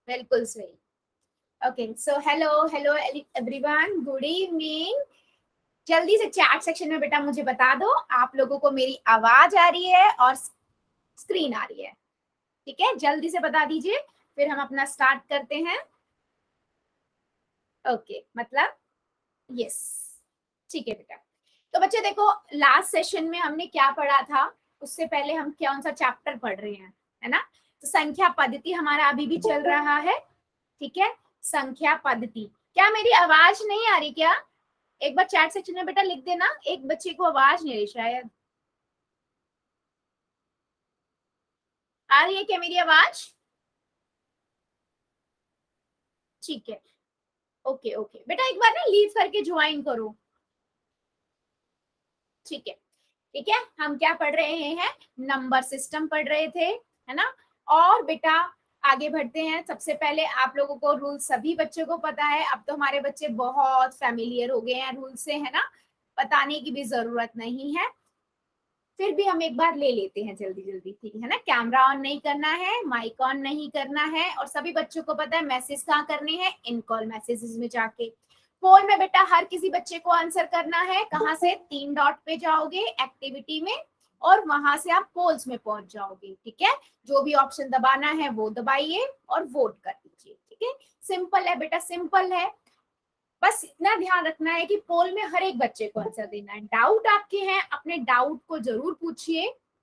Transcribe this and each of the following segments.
बिल्कुल सही। Okay, so hello hello everyone, good evening. जल्दी से चैट सेक्शन में बेटा मुझे बता दो आप लोगों को मेरी आवाज आ रही है और स्क्रीन आ रही है। ठीक है, जल्दी से बता दीजिए, फिर हम अपना स्टार्ट करते हैं। ओके, मतलब यस, ठीक है बेटा। तो बच्चे देखो, लास्ट सेशन में हमने क्या पढ़ा था, उससे पहले हम कौन सा चैप्टर पढ़ रहे हैं, है ना? तो संख्या पद्धति हमारा अभी भी चल रहा है। ठीक है, संख्या पद्धति। क्या मेरी आवाज नहीं आ रही क्या? एक बार चैट सेक्शन में बेटा लिख देना, एक बच्चे को आवाज नहीं आ रही शायद। आ रही है क्या मेरी आवाज? ठीक है, ओके ओके बेटा, एक बार ना लीव करके ज्वाइन करो। ठीक है, ठीक है, हम क्या पढ़ रहे हैं? नंबर सिस्टम पढ़ रहे थे, है ना? और बेटा आगे बढ़ते हैं। सबसे पहले आप लोगों को रूल सभी बच्चों को पता है, अब तो हमारे बच्चे बहुत फैमिलियर हो गए हैं रूल से, है ना? बताने की भी जरूरत नहीं है, फिर भी हम एक बार ले लेते हैं जल्दी जल्दी, ठीक है ना? कैमरा ऑन नहीं करना है, माइक ऑन नहीं करना है, और सभी बच्चों को पता है मैसेज कहाँ करने हैं, इन कॉल मैसेजेस में जाके। पोल में बेटा हर किसी बच्चे को आंसर करना है, कहाँ से? 3 डॉट पे जाओगे एक्टिविटी में, और वहां से आप पोल्स में पहुंच जाओगे। ठीक है, जो भी ऑप्शन दबाना है वो दबाइए और वोट कर दीजिए। ठीक है, सिंपल है बेटा, सिंपल है। बस इतना ध्यान रखना है कि पोल में हर एक बच्चे को आंसर देना है। डाउट आपके हैं, अपने डाउट को जरूर पूछिए,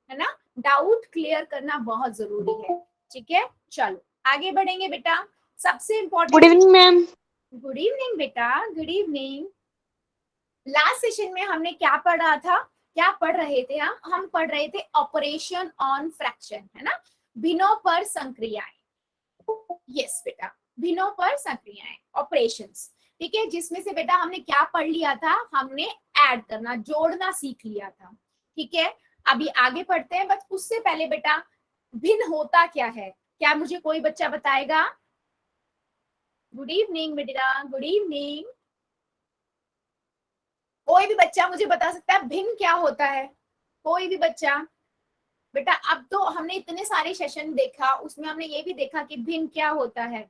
है ना? डाउट क्लियर करना बहुत जरूरी है। ठीक है, चलो आगे बढ़ेंगे बेटा। सबसे good important, evening ma'am. Good evening बेटा, गुड इवनिंग। लास्ट सेशन में हमने क्या पढ़ा था, क्या पढ़ रहे थे? हम पढ़ रहे थे ऑपरेशन ऑन फ्रैक्शन, है ना? भिन्नों पर संक्रियाएं। यस बेटा, भिन्नों पर संक्रियाएं, ऑपरेशंस। ठीक है, जिसमें से बेटा हमने क्या पढ़ लिया था? हमने ऐड करना, जोड़ना सीख लिया था। ठीक है, अभी आगे पढ़ते हैं, बस उससे पहले बेटा भिन्न होता क्या है? क्या मुझे कोई बच्चा बताएगा? गुड इवनिंग बेटा, गुड इवनिंग। कोई भी बच्चा मुझे बता सकता है भिन्न क्या होता है? कोई भी बच्चा? बेटा अब तो हमने इतने सारे सेशन देखा, उसमें हमने ये भी देखा कि भिन्न क्या होता है।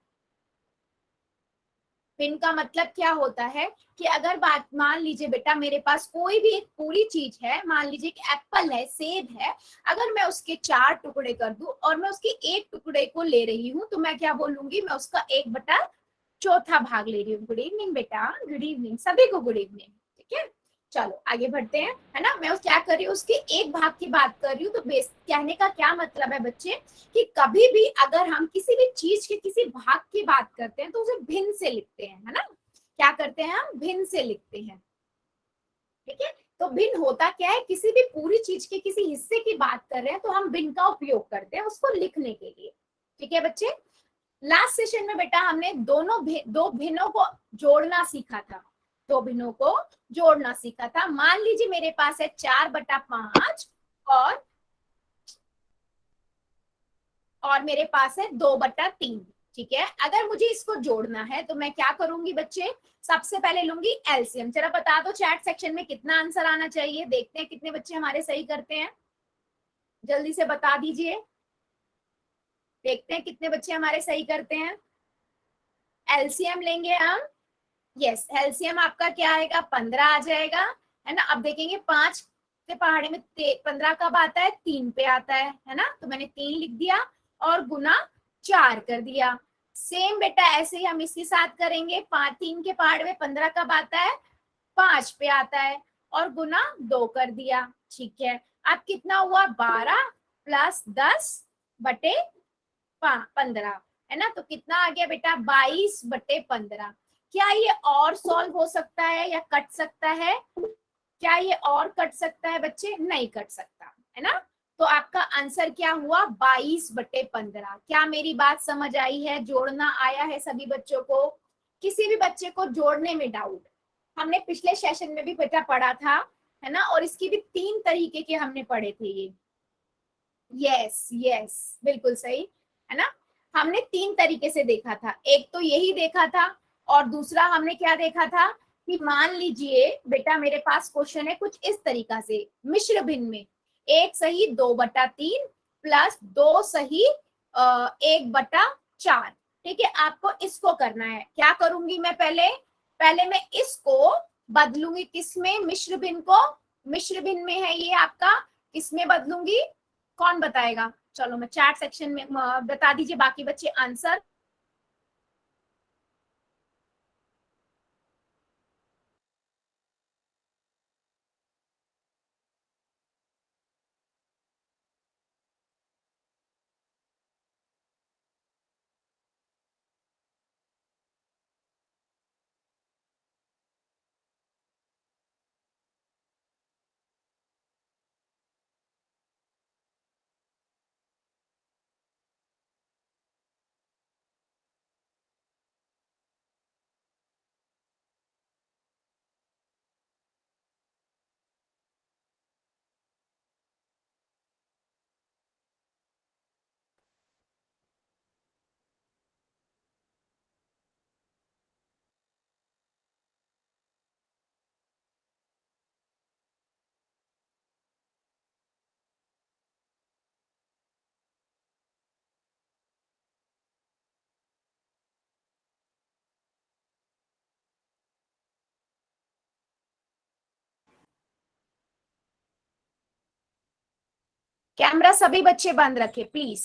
भिन्न का मतलब क्या होता है कि अगर बात मान लीजिए बेटा, मेरे पास कोई भी एक पूरी चीज है, मान लीजिए कि एप्पल है, सेब है, अगर मैं उसके 4 टुकड़े कर दूं और मैं उसके एक टुकड़े को ले रही हूँ, तो मैं क्या बोलूंगी? मैं उसका 1/4 भाग ले रही हूँ। गुड इवनिंग बेटा, गुड इवनिंग, सभी को गुड इवनिंग। ठीक है, चलो आगे बढ़ते हैं, है ना? मैं क्या कर रही हूँ? उसके एक भाग की बात कर रही हूँ। तो बेस कहने का क्या मतलब है बच्चे, कि कभी भी अगर हम किसी भी चीज के किसी भाग की बात करते हैं तो उसे भिन्न से लिखते हैं, है ना? क्या करते हैं? हम भिन्न से लिखते हैं। ठीक है, तो भिन्न होता क्या है? किसी भी पूरी चीज के किसी हिस्से की बात कर रहे हैं तो हम भिन्न का उपयोग करते हैं उसको लिखने के लिए। ठीक है बच्चे, लास्ट सेशन में बेटा हमने दो भिन्नों को जोड़ना सीखा था, दो भिन्नों को जोड़ना सीखा था। मान लीजिए मेरे पास है 4/5 और मेरे पास है 2/3। ठीक है, अगर मुझे इसको जोड़ना है तो मैं क्या करूंगी बच्चे? सबसे पहले लूंगी एलसीएम। जरा बता दो चैट सेक्शन में कितना आंसर आना चाहिए, देखते हैं कितने बच्चे हमारे सही करते हैं, जल्दी से बता दीजिए, देखते हैं कितने बच्चे हमारे सही करते हैं। एलसीएम लेंगे हम, यस, एलसीएम आपका क्या आएगा? 15 आ जाएगा, है ना? अब देखेंगे 5 के पहाड़े में 15 कब आता है? 3 पे आता है ना? तो मैंने 3 लिख दिया और गुना 4 कर दिया। सेम बेटा ऐसे ही हम इसके साथ करेंगे। 3 के पहाड़े में 15 कब आता है? 5 पे आता है, और गुना 2 कर दिया। ठीक है, अब कितना हुआ? 12 + 10/15, है ना? तो कितना आ गया बेटा? 22/15। क्या ये और सॉल्व हो सकता है या कट सकता है? क्या ये और कट सकता है बच्चे? नहीं कट सकता, है ना? तो आपका आंसर क्या हुआ? 22/15। क्या मेरी बात समझ आई है? जोड़ना आया है सभी बच्चों को? किसी भी बच्चे को जोड़ने में डाउट? हमने पिछले सेशन में भी बेटा पढ़ा था, है ना? और इसकी भी 3 तरीके के हमने पढ़े थे ये। यस यस, बिल्कुल सही, है ना? हमने 3 तरीके से देखा था, एक तो यही देखा था, और दूसरा हमने क्या देखा था कि मान लीजिए बेटा मेरे पास क्वेश्चन है कुछ इस तरीका से, मिश्र भिन्न में 1 सही 2/3 + 2 सही 1/4, ठीक है, आपको इसको करना है। क्या करूंगी मैं, पहले पहले मैं इसको बदलूंगी किसमें, मिश्र भिन्न को, मिश्र भिन्न में है ये आपका, किसमें बदलूंगी, कौन बताएगा? चलो मैं चैट सेक्शन में बता दीजिए बाकी बच्चे आंसर। कैमरा सभी बच्चे बंद रखे प्लीज।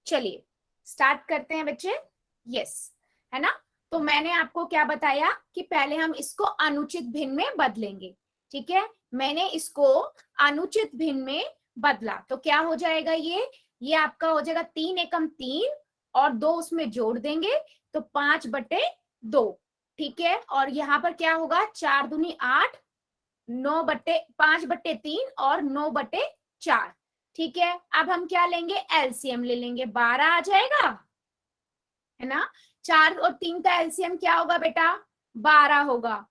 चलिए स्टार्ट करते हैं बच्चे। यस, है ना? तो मैंने आपको क्या बताया कि पहले हम इसको अनुचित भिन्न में बदलेंगे। ठीक है, मैंने इसको अनुचित भिन्न में बदला तो क्या हो जाएगा, ये आपका हो जाएगा 3 एकम 3 और 2 उसमें जोड़ देंगे तो 5/2। ठीक है, और यहाँ पर क्या होगा, 4 दूनी 8, 5/3 और 9/4। ठीक है, अब हम क्या लेंगे, एलसीएम ले लेंगे, 12 आ जाएगा, है ना? 4 और 3 का एलसीएम क्या होगा बेटा, 12 होगा।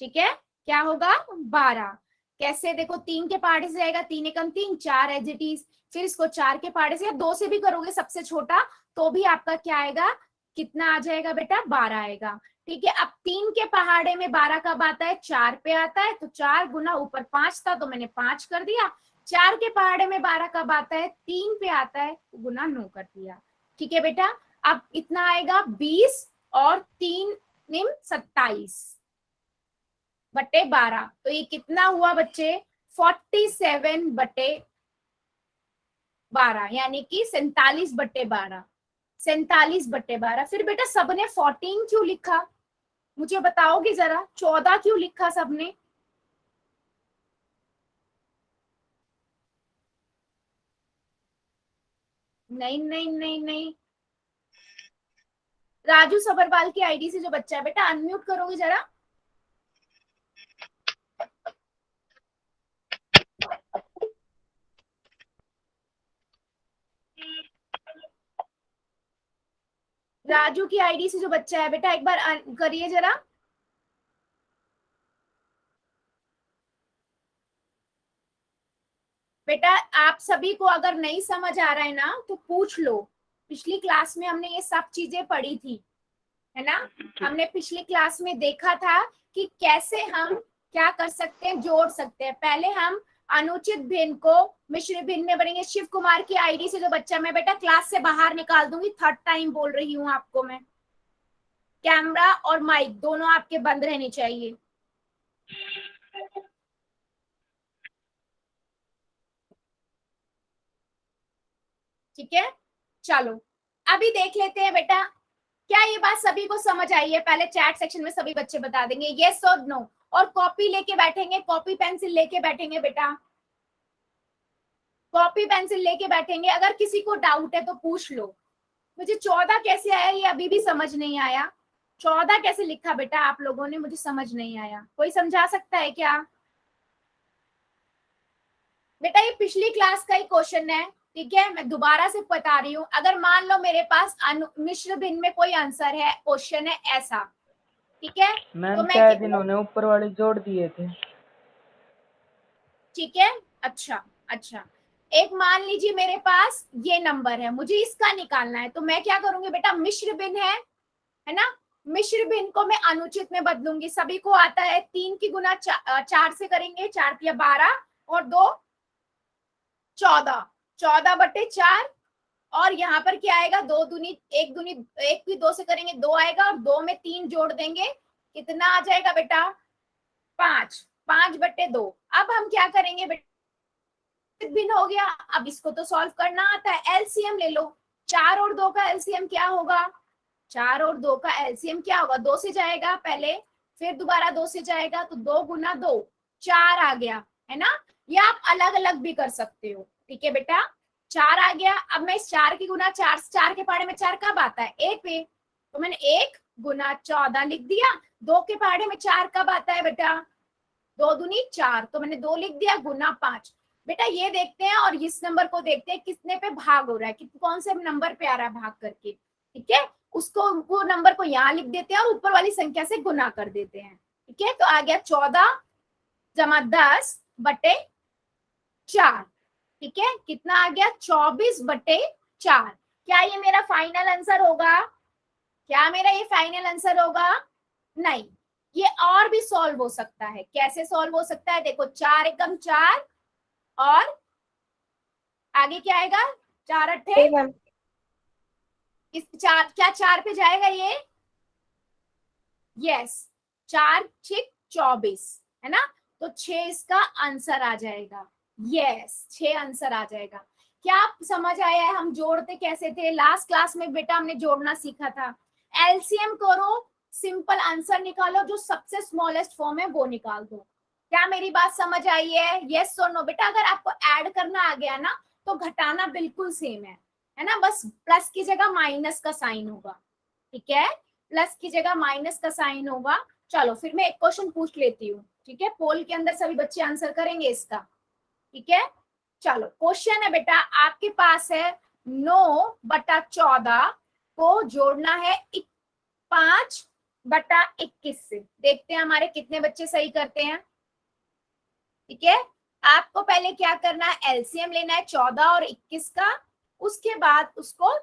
ठीक है, क्या होगा, 12। कैसे, देखो 3 के पहाड़े से जाएगा, 3 एकम 3, 4 एज इट इज। फिर इसको 4 के पहाड़े से या 2 से भी करोगे सबसे छोटा तो भी आपका क्या आएगा, कितना आ जाएगा बेटा, 12 आएगा। ठीक है, अब 3 के पहाड़े में 12 कब आता है, 4 पे आता है, तो 4 गुना ऊपर 5 था तो मैंने 5 कर दिया। 4 के पहाड़े में 12 कब आता है, 3 पे आता है, तो गुना 9 कर दिया। ठीक है बेटा, अब इतना आएगा 20 और 3 निम 27/12। तो ये कितना हुआ बच्चे, 47/12, यानी कि 47/12। 47/12। फिर बेटा सबने 14 क्यों लिखा, मुझे बताओगे जरा, 14 क्यों लिखा सबने? नहीं नहीं नहीं नहीं, राजू सबरवाल की आईडी से जो बच्चा है बेटा, अनम्यूट करोगे जरा। राजू की आईडी से जो बच्चा है बेटा, एक बार करिए जरा। बेटा आप सभी को अगर नहीं समझ आ रहा है ना तो पूछ लो, पिछली क्लास में हमने ये सब चीजें पढ़ी थी, है ना? हमने पिछली क्लास में देखा था कि कैसे हम क्या कर सकते हैं, जोड़ सकते हैं। पहले हम अनुचित भिन्न को मिश्र भिन्न में बनेंगे। शिव कुमार की आईडी से जो बच्चा, मैं बेटा क्लास से बाहर निकाल दूंगी, थर्ड टाइम बोल रही हूँ आपको मैं। कैमरा और माइक दोनों आपके बंद रहने चाहिए। ठीक है, चलो अभी देख लेते हैं बेटा, क्या ये बात सभी को समझ आई है? पहले चैट सेक्शन में सभी बच्चे बता देंगे यस और नो, और कॉपी लेके बैठेंगे, कॉपी पेंसिल लेके बैठेंगे बेटा, कॉपी पेंसिल लेके बैठेंगे। अगर किसी को डाउट है तो पूछ लो। मुझे 14 कैसे आया ये अभी भी समझ नहीं आया, 14 कैसे लिखा बेटा आप लोगों ने, मुझे समझ नहीं आया, कोई समझा सकता है क्या? बेटा ये पिछली क्लास का ही क्वेश्चन है, ठीक है, मैं दोबारा से बता रही हूँ। अगर मान लो मेरे पास मिश्र भिन्न में कोई आंसर है, क्वेश्चन है ऐसा, ठीक है, मैम तो मैं शायद इन्होंने ऊपर वाले जोड़ दिए थे। ठीक है, अच्छा अच्छा, एक मान लीजिए मेरे पास ये नंबर है, मुझे इसका निकालना है, तो मैं क्या करूंगी बेटा, मिश्र भिन्न है है ना। मिश्र भिन्न को मैं अनुचित में बदलूंगी, सभी को आता है 3 की गुना 4 से करेंगे, 4 या 12 और 2 14, 14/4 और यहाँ पर क्या आएगा, 2 दूनी 1 दूनी 1 भी 2 से करेंगे 2 आएगा और 2 में 3 जोड़ देंगे, कितना आ जाएगा बेटा 5, 5/2। अब हम क्या करेंगे बेटा, भिन्न हो गया, अब इसको तो सॉल्व करना आता है, एलसीएम ले लो। 4 और 2 का एलसीएम क्या होगा, 4 और 2 का एलसीएम क्या होगा, 2 से जाएगा पहले, फिर दोबारा 2 से जाएगा, तो 2 गुना 2 4 आ गया, है ना। या आप अलग अलग भी कर सकते हो, ठीक है बेटा। 4 आ गया, अब मैं इस 4 की गुना 4, 4 के पहाड़े में 4 कब आता है, 1 पे, तो मैंने 1 गुना 14 लिख दिया। 2 के पहाड़े में 4 कब आता है बेटा, 2 दूनी 4, तो मैंने 2 लिख दिया गुना 5। बेटा ये देखते हैं और इस नंबर को देखते हैं कितने पे भाग हो रहा है, कौन से नंबर पे आ रहा है भाग करके, ठीक है। उसको वो नंबर को यहाँ लिख देते हैं और ऊपर वाली संख्या से गुना कर देते हैं, ठीक है। तो आ गया 14 जमा 10/4, ठीक है। कितना आ गया 24/4। क्या ये मेरा फाइनल आंसर होगा, क्या मेरा ये फाइनल आंसर होगा, नहीं, ये और भी सॉल्व हो सकता है। कैसे सॉल्व हो सकता है, देखो 4 एकम 4 और आगे क्या आएगा, 4 अट्ठे, इस 4 क्या 4 पे जाएगा ये, यस, 4×6 24, है ना। तो 6 इसका आंसर आ जाएगा, यस 6 आंसर आ जाएगा। क्या आप समझ आया है हम जोड़ते कैसे थे, लास्ट क्लास में बेटा हमने जोड़ना सीखा था। एलसीएम करो, सिंपल आंसर निकालो, जो सबसे स्मॉलेस्ट फॉर्म है वो निकाल दो। क्या मेरी बात समझ आई है, यस और नो बेटा। अगर आपको ऐड करना आ गया ना तो घटाना बिल्कुल सेम है ना, बस प्लस की जगह माइनस का साइन होगा, ठीक है, प्लस की जगह माइनस का साइन होगा। चलो फिर मैं एक क्वेश्चन पूछ लेती हूँ, ठीक है, पोल के अंदर सभी बच्चे आंसर करेंगे इसका, ठीक है। चलो क्वेश्चन है बेटा, आपके पास है 9/14 को जोड़ना है 5/21 से। देखते हैं हमारे कितने बच्चे सही करते हैं, ठीक है। आपको पहले क्या करना है, एलसीएम लेना है 14 और 21 का, उसके बाद उसको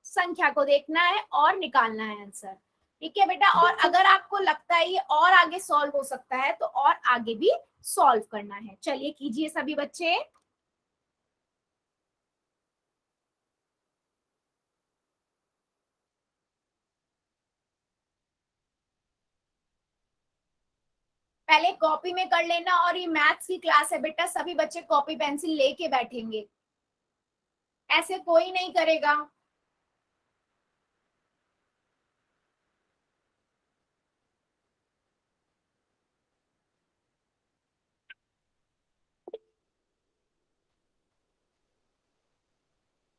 संख्या को देखना है और निकालना है आंसर, ठीक है बेटा। और अगर आपको लगता है ये और आगे सॉल्व हो सकता है तो और आगे भी सॉल्व करना है। चलिए कीजिए सभी बच्चे। पहले कॉपी में कर लेना, और ये मैथ्स की क्लास है बेटा, सभी बच्चे कॉपी पेंसिल लेके बैठेंगे, ऐसे कोई नहीं करेगा।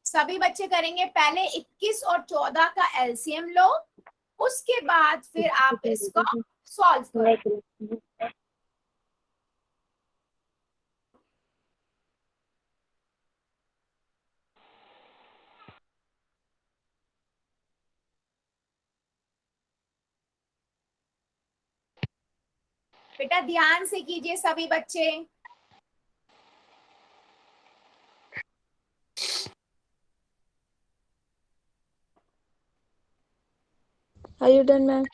सभी बच्चे करेंगे, पहले 21 और 14 का एलसीएम लो, उसके बाद फिर आप इसको सॉल्व करो। बेटा ध्यान से कीजिए सभी बच्चे। Are you done, ma'am?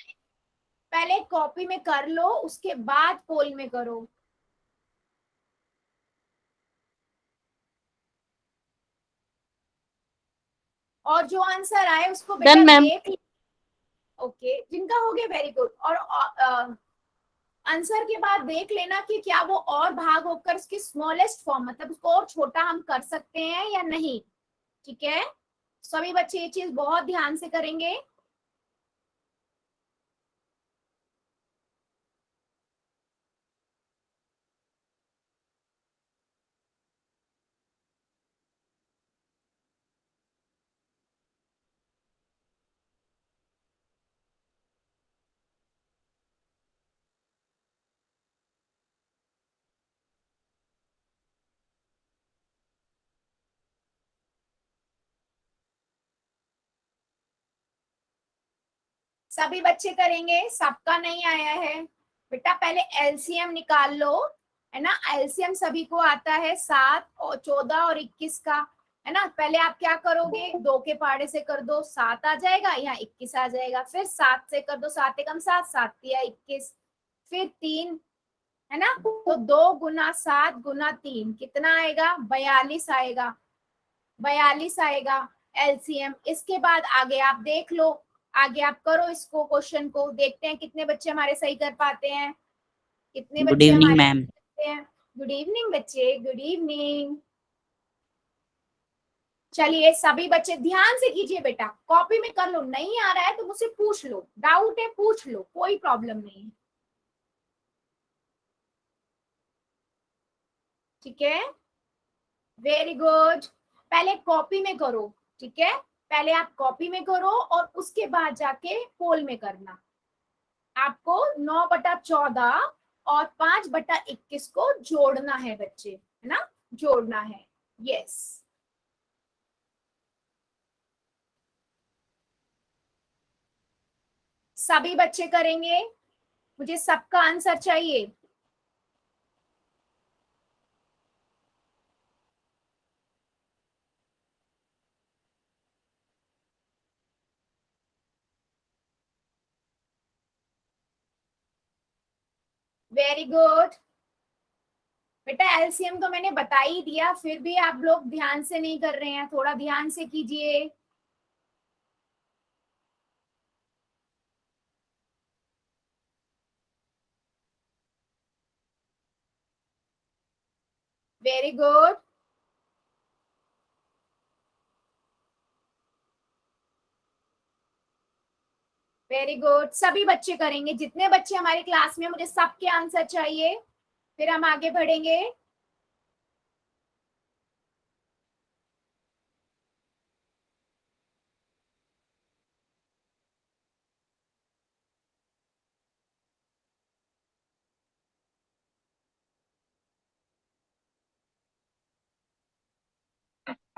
पहले कॉपी में कर लो, उसके बाद पोल में करो। और जो आंसर आए उसको बेटा Done, ma'am. देख, ओके, जिनका हो गया वेरी गुड। और आंसर के बाद देख लेना कि क्या वो और भाग होकर उसकी स्मॉलेस्ट फॉर्म, मतलब उसको और छोटा हम कर सकते हैं या नहीं, ठीक है। सभी बच्चे ये चीज बहुत ध्यान से करेंगे। सभी बच्चे करेंगे, सबका नहीं आया है बेटा। पहले एलसीएम निकाल लो, है ना। एलसीएम सभी को आता है 7 और 14 और 21 का। है ना। पहले आप क्या करोगे, 2 के पहाड़े से कर दो 7 आ जाएगा, यहाँ 21 आ जाएगा। फिर 7 से कर दो, 7 एकम 7, 7 तिया 21, फिर 3, है ना। तो 2 गुना 7 गुना 3 कितना आएगा, 42 आएगा, 42 आएगा एलसीएम। इसके बाद आगे आप देख लो, आगे आप करो इसको, क्वेश्चन को देखते हैं कितने बच्चे हमारे सही कर पाते हैं, कितने गुड बच्चे इवनिंग हमारे मैम। करते हैं। गुड इवनिंग बच्चे, गुड इवनिंग। चलिए सभी बच्चे ध्यान से कीजिए बेटा, कॉपी में कर लो, नहीं आ रहा है तो मुझसे पूछ लो, डाउट है पूछ लो, कोई प्रॉब्लम नहीं है, ठीक है। वेरी गुड, पहले कॉपी में करो, ठीक है। पहले आप कॉपी में करो और उसके बाद जाके पोल में करना। आपको 9/14 और 5/21 को जोड़ना है बच्चे, है ना, जोड़ना है। यस, सभी बच्चे करेंगे, मुझे सबका आंसर चाहिए। वेरी गुड बेटा, एलसीएम तो मैंने बता ही दिया, फिर भी आप लोग ध्यान से नहीं कर रहे हैं, थोड़ा ध्यान से कीजिए। वेरी गुड, वेरी गुड, सभी बच्चे करेंगे, जितने बच्चे हमारी क्लास में, मुझे सबके आंसर चाहिए, फिर हम आगे बढ़ेंगे।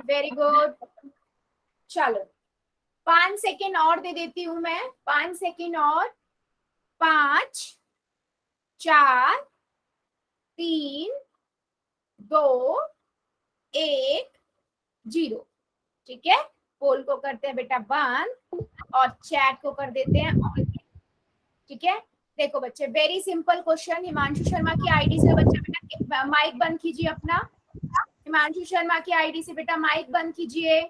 वेरी गुड, चलो 5 सेकेंड और दे देती हूं मैं, 5 सेकेंड और। 5 4 3 2 1 0, ठीक है। पोल को करते हैं बेटा बंद और चैट को कर देते हैं ऑन, ठीक है। देखो बच्चे, very simple question. Himanshu Sharma की आईडी से बच्चे बेटा माइक बंद कीजिए अपना, हिमांशु शर्मा की आईडी से बेटा माइक बंद कीजिए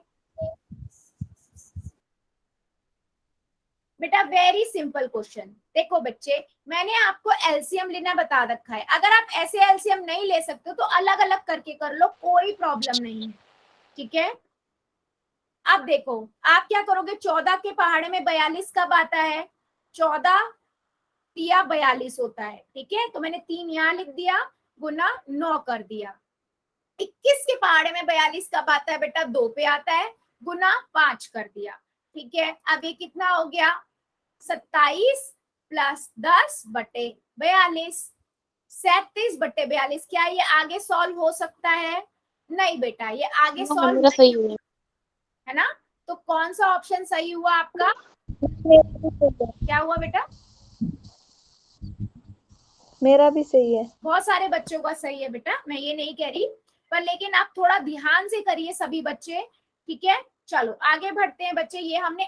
बेटा। Very simple question. देखो बच्चे, मैंने आपको एलसीएम लेना बता रखा है, अगर आप ऐसे एलसीएम नहीं ले सकते तो अलग अलग करके कर लो, कोई प्रॉब्लम नहीं है, ठीक है। अब देखो आप क्या करोगे, 14 के पहाड़े में 42 कब आता है, 14 तिया 42 होता है, ठीक है। तो मैंने 3 यहाँ लिख दिया, गुना 9 कर दिया। 21 के पहाड़े में 42 कब आता है बेटा, 2 पे आता है, गुना 5 कर दिया, ठीक है। अब ये कितना हो गया, 27 + 10/42, 37/42। क्या ये आगे सॉल्व हो सकता है, नहीं बेटा ये आगे सॉल्व मेरा सही है। है ना। तो कौन सा ऑप्शन सही हुआ आपका, क्या हुआ बेटा, मेरा भी सही है। बहुत सारे बच्चों का सही है बेटा, मैं ये नहीं कह रही, पर लेकिन आप थोड़ा ध्यान से करिए सभी बच्चे, ठीक है। चलो आगे बढ़ते हैं बच्चे, ये हमने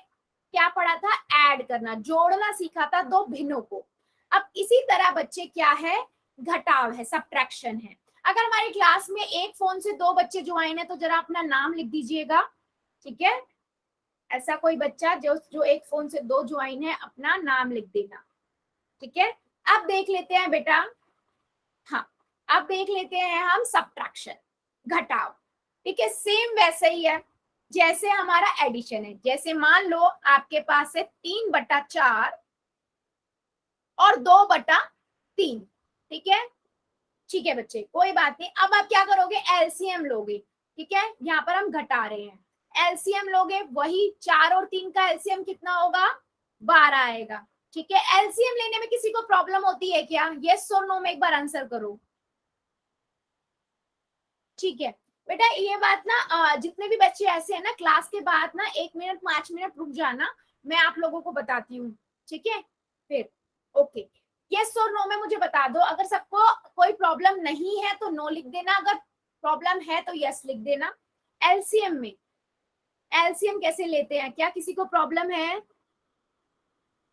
क्या पढ़ा था, ऐड करना, जोड़ना सीखा था दो भिन्नों को। अब इसी तरह बच्चे क्या है, घटाव है, सब्ट्रैक्शन है। अगर हमारी क्लास में एक फोन से 2 बच्चे ज्वाइन है तो जरा अपना नाम लिख दीजिएगा, ठीक है। ऐसा कोई बच्चा जो एक फोन से 2 ज्वाइन है, अपना नाम लिख देना, ठीक है। अब देख लेते हैं बेटा, हाँ अब देख लेते हैं हम सब्ट्रैक्शन, घटाव, ठीक है। सेम वैसे ही है जैसे हमारा एडिशन है। जैसे मान लो आपके पास है 3/4 और 2/3, ठीक है, ठीक है बच्चे, कोई बात नहीं। अब आप क्या करोगे, एलसीएम लोगे, ठीक है। यहाँ पर हम घटा रहे हैं, एलसीएम लोगे, वही 4 और 3 का एलसीएम कितना होगा, 12 आएगा, ठीक है। एलसीएम लेने में किसी को प्रॉब्लम होती है क्या, यस और नो में एक बार आंसर करो, ठीक है। बेटा ये बात ना, जितने भी बच्चे ऐसे हैं ना, क्लास के बाद ना 1 मिनट 5 मिनट रुक जाना, मैं आप लोगों को बताती हूँ, ठीक है। फिर ओके, यस और नो में मुझे बता दो, अगर सबको कोई प्रॉब्लम नहीं है तो नो लिख देना, अगर प्रॉब्लम है तो यस लिख देना। एलसीएम में एलसीएम कैसे लेते हैं, क्या किसी को प्रॉब्लम है?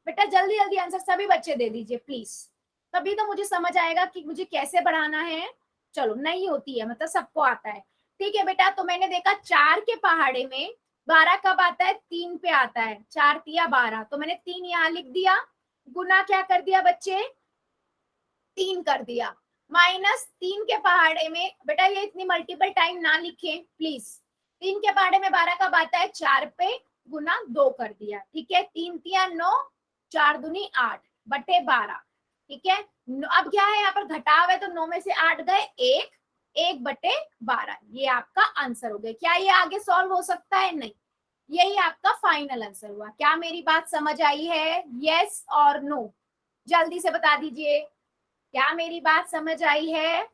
बेटा जल्दी जल्दी आंसर सभी बच्चे दे दीजिए प्लीज, तभी तो मुझे समझ आएगा कि मुझे कैसे बढ़ाना है। चलो नहीं होती है, मतलब सबको आता है। ठीक है बेटा, तो मैंने देखा 4 के पहाड़े में 12 कब आता है? 3 पे आता है। 4 तिया 12, तो मैंने 3 यहाँ लिख दिया, गुना क्या कर दिया बच्चे? 3 कर दिया। माइनस 3 के पहाड़े में, बेटा ये इतनी मल्टीपल टाइम ना लिखे प्लीज। 3 के पहाड़े में 12 कब आता है? 4 पे, गुना 2 कर दिया। ठीक है, 3 तिया 9, 4 दूनी 8 बटे 12। ठीक है, अब क्या है यहाँ पर घटाव है, तो 9 में से 8 गए, 1 बटे 12। ये आपका आंसर हो गया। क्या ये आगे सॉल्व हो सकता है? नहीं। यही आपका फाइनल आंसर हुआ। क्या मेरी बात समझ आई है? यस और नो, जल्दी से बता दीजिए, क्या मेरी बात समझ आई है?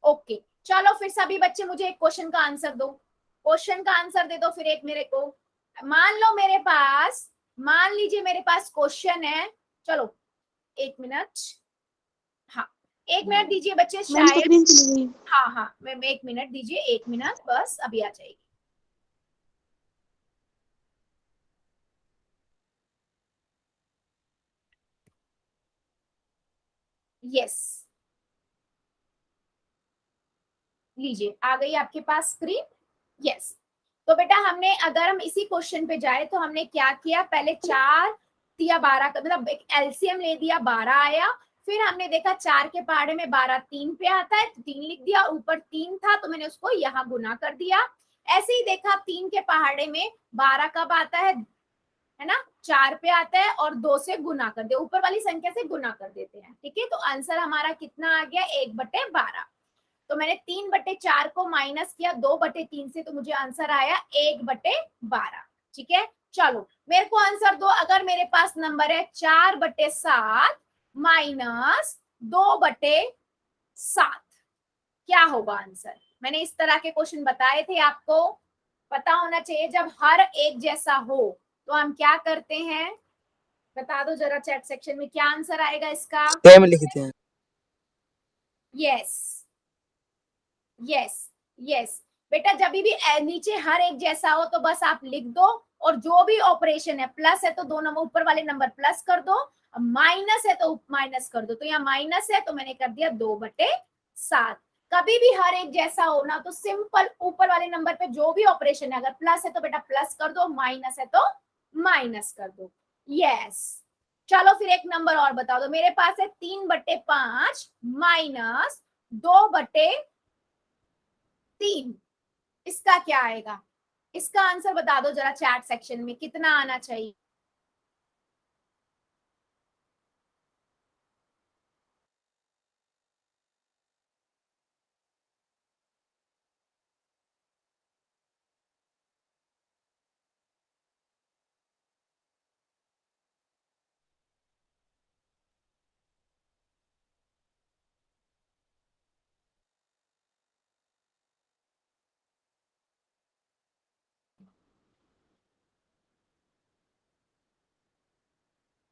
ओके, चलो फिर सभी बच्चे मुझे एक क्वेश्चन का आंसर दो। क्वेश्चन का आंसर दे दो फिर एक मेरे को। मान लो मेरे पास, मान लीजिए मेरे पास क्वेश्चन है। चलो 1 मिनट, हाँ 1 मिनट दीजिए बच्चे, शायद हाँ हाँ मैं 1 मिनट दीजिए, 1 मिनट बस, अभी आ जाएगी। यस, लीजिए आ गई आपके पास स्क्रीन। यस, तो बेटा हमने, अगर हम इसी क्वेश्चन पे जाए तो हमने क्या किया, पहले 4 तिया 12 का मतलब एलसीएम ले दिया, 12 आया। फिर हमने देखा 4 के पहाड़े में 12 3 पे आता है, तो 3 लिख दिया, ऊपर 3 था तो मैंने उसको यहाँ गुना कर दिया। ऐसे ही देखा 3 के पहाड़े में 12 कब आता है ना? 4 पे आता है और 2 से गुना कर दे, ऊपर वाली संख्या से गुना कर देते हैं। ठीक है, तो आंसर हमारा कितना आ गया? 1 बटे 12। तो मैंने 3 बटे 4 को माइनस किया 2 बटे 3 से, तो मुझे आंसर आया 1 बटे 12। ठीक है, चलो मेरे को आंसर दो। अगर मेरे पास नंबर है 4 बटे 7 माइनस 2 बटे 7, क्या होगा आंसर? मैंने इस तरह के क्वेश्चन बताए थे, आपको पता होना चाहिए। जब हर एक जैसा हो तो हम क्या करते हैं, बता दो जरा चैट सेक्शन में, क्या आंसर आएगा इसका? सेम लिखते हैं। यस यस यस बेटा, जब भी नीचे हर एक जैसा हो तो बस आप लिख दो, और जो भी ऑपरेशन है, प्लस है तो दो नंबर ऊपर वाले नंबर प्लस कर दो, माइनस है तो माइनस कर दो। तो यहाँ माइनस है तो मैंने कर दिया 2 बटे 7। कभी भी हर एक जैसा हो ना तो सिंपल ऊपर वाले नंबर पे जो भी ऑपरेशन है, अगर प्लस है तो बेटा प्लस कर दो, माइनस है तो माइनस कर दो। यस, चलो फिर एक नंबर और बता दो। मेरे पास है 3 बटे 5 माइनस 2 बटे 3, इसका क्या आएगा? इसका आंसर बता दो जरा चैट सेक्शन में, कितना आना चाहिए?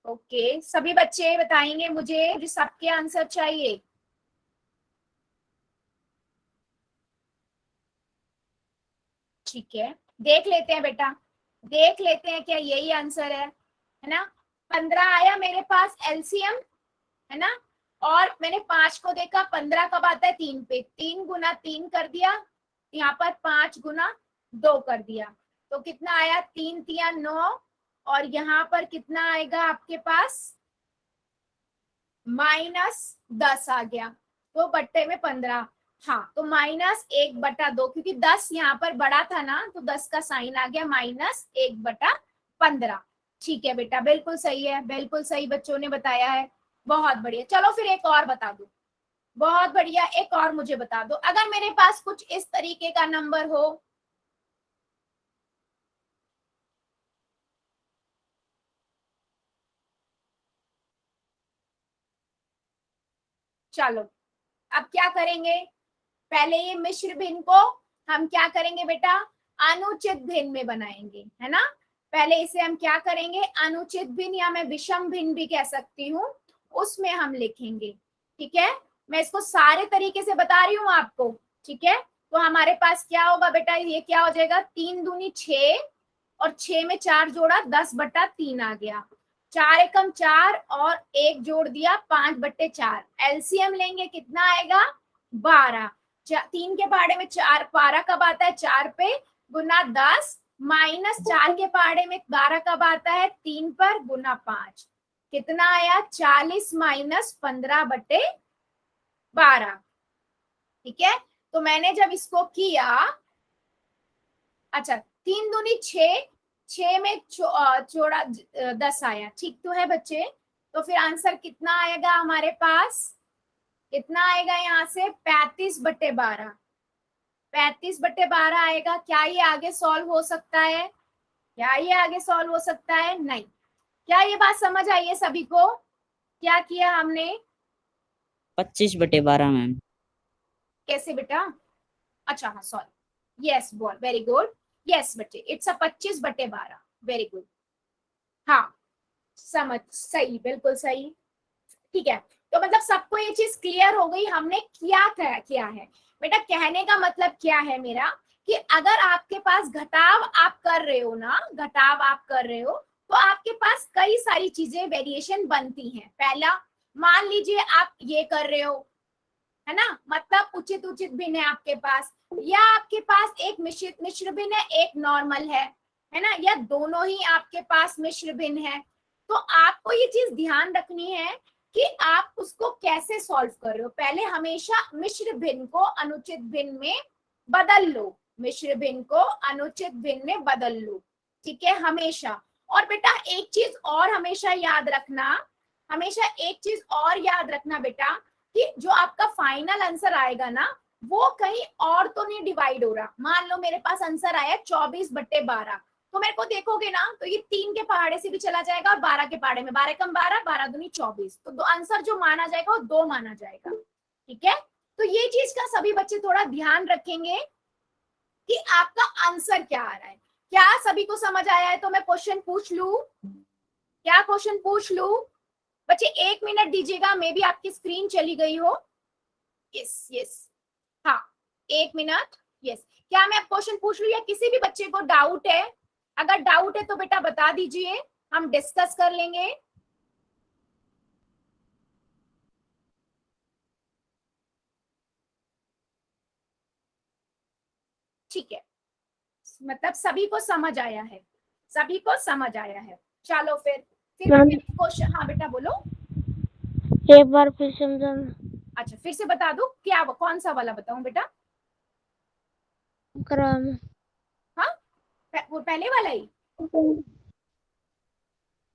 ओके, सभी बच्चे बताएंगे मुझे सबके आंसर चाहिए। ठीक है, देख लेते हैं बेटा, देख लेते हैं क्या यही आंसर है ना? 15 आया मेरे पास एलसीएम, है ना? और मैंने 5 को देखा, 15 कब आता है? 3 पे, 3 गुना 3 कर दिया, यहाँ पर 5 गुना 2 कर दिया, तो कितना आया? 3 तिया 9, और यहाँ पर कितना आएगा आपके पास? -10 आ गया, तो बट्टे में 15। हाँ, तो -1 बटा 2, क्योंकि 10 यहाँ पर बड़ा था ना, तो 10 का साइन आ गया, -1 बटा 15। ठीक है बेटा, बिल्कुल सही है, बिल्कुल सही बच्चों ने बताया है, बहुत बढ़िया। चलो फिर एक और बता दो, बहुत बढ़िया, एक और मुझे बता दो। अगर मेरे पास कुछ इस तरीके का नंबर हो, चलो अब क्या करेंगे, पहले ये मिश्र भिन्न को हम क्या करेंगे बेटा? अनुचित भिन्न में बनाएंगे, है ना? पहले इसे हम क्या करेंगे? अनुचित भिन्न, या मैं विषम भिन्न भी कह सकती हूँ, उसमें हम लिखेंगे। ठीक है, मैं इसको सारे तरीके से बता रही हूँ आपको। ठीक है, तो हमारे पास क्या होगा बेटा, ये क्या हो जाएगा, 3 दूनी 6 और 6 में 4 जोड़ा 10/3 आ गया, 4 एकम 4 और 1 जोड़ दिया 5/4। एलसीएम लेंगे कितना आएगा 12। 3 के पहाड़े में 4 12 कब आता है 4 पे, गुना 10 माइनस 4 के पहाड़े में 12 कब आता है 3 पर, गुना 5। कितना आया 40 माइनस 15/12। ठीक है, तो मैंने जब इसको किया, अच्छा 3 दूनी 6, 6 में जोड़ा 10 आया, ठीक तो है बच्चे। तो फिर आंसर कितना आएगा हमारे पास, कितना आएगा यहाँ से 35/12। 35/12 आएगा। क्या ये आगे सॉल्व हो सकता है, क्या ये आगे सॉल्व हो सकता है, नहीं। क्या ये बात समझ आई है सभी को, क्या किया हमने, 25/12 मैम। कैसे बेटा, अच्छा हाँ sorry, yes ball, very good, yes बच्चे, इट्स अ 25/12, वेरी गुड, हाँ समझ, सही, बिल्कुल सही। ठीक है, तो मतलब सबको ये चीज क्लियर हो गई हमने क्या किया है। बेटा कहने का मतलब क्या है मेरा, कि अगर आपके पास घटाव आप कर रहे हो ना, घटाव आप कर रहे हो, तो आपके पास कई सारी चीजें वेरिएशन बनती हैं। पहला, मान लीजिए आप ये कर रहे हो, है ना, मतलब उचित उचित भिन्न है आपके पास, या आपके पास एक मिश्रित मिश्र भिन्न है, एक नॉर्मल है ना, या दोनों ही आपके पास मिश्र भिन्न है। तो आपको ये चीज ध्यान रखनी है कि आप उसको कैसे सॉल्व कर रहे हो। पहले हमेशा मिश्र भिन्न को अनुचित भिन्न में बदल लो, मिश्र भिन्न को अनुचित भिन्न में बदल लो, ठीक है, हमेशा। और बेटा एक चीज और हमेशा याद रखना, हमेशा एक चीज और याद रखना बेटा, कि जो आपका फाइनल आंसर आएगा ना, वो कहीं और तो नहीं डिवाइड हो रहा। मान लो मेरे पास आंसर आया 24/12, तो मेरे को देखोगे ना, तो ये 3 के पहाड़े से भी चला जाएगा और 12 के पहाड़े में, 12 कम 12, 12 दूनी 24, तो आंसर जो माना जाएगा वो 2 माना जाएगा। ठीक है, तो ये चीज का सभी बच्चे थोड़ा ध्यान रखेंगे कि आपका आंसर क्या आ रहा है। क्या सभी को समझ आया है, तो मैं क्वेश्चन पूछ लू, क्या क्वेश्चन पूछ लू बच्चे, 1 मिनट दीजिएगा, मे बी आपकी स्क्रीन चली गई हो। यस यस, हाँ 1 मिनट, यस। क्या मैं क्वेश्चन पूछ लूं, या किसी भी बच्चे को डाउट है, अगर डाउट है तो बेटा बता दीजिए, हम डिस्कस कर लेंगे। ठीक है, मतलब सभी को समझ आया है, सभी को समझ आया है। चलो फिर क्वेश्चन, हाँ बेटा बोलो, एक बार फिर समझाना। अच्छा फिर से बता दो, क्या कौन सा वाला बताऊं बेटा, हाँ वो पहले वाला ही,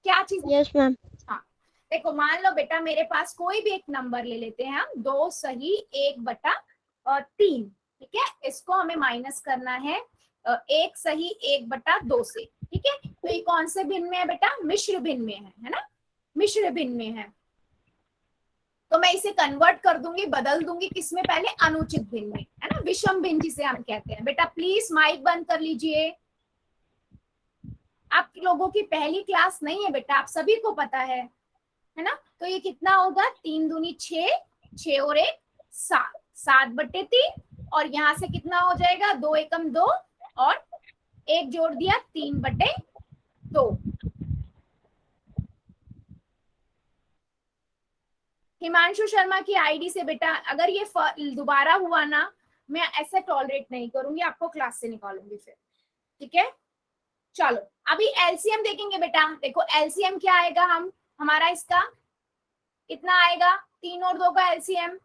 क्या चीज, यस मैम। हाँ देखो, मान लो बेटा मेरे पास कोई भी एक नंबर ले लेते हैं हम, 2 सही 1/3, ठीक है, इसको हमें माइनस करना है 1 सही 1/2 से। ठीक है, तो ये कौन से भिन्न में है बेटा, मिश्र भिन्न में है ना, मिश्र भिन्न में है। तो मैं इसे कन्वर्ट कर दूंगी, बदल दूंगी किसमें, पहले अनुचित भिन्न में, है ना, विषम भिन्न जिसे हम कहते हैं। बेटा प्लीज माइक बंद कर लीजिए, आप लोगों की पहली क्लास नहीं है बेटा, आप सभी को पता है ना। तो ये कितना होगा, 3 दूनी 6, 6 और 1 7, 7/3, और यहाँ से कितना हो जाएगा 2 एकम 2 और 1 जोड़ दिया 3/2। हिमांशु शर्मा की आईडी से बेटा अगर ये दोबारा हुआ ना, मैं ऐसे टॉलरेट नहीं करूंगी, आपको क्लास से निकालूंगी फिर। ठीक है, चलो अभी एलसीएम देखेंगे बेटा। देखो एलसीएम क्या आएगा, हम हमारा इसका कितना आएगा, 3 और 2 का एलसीएम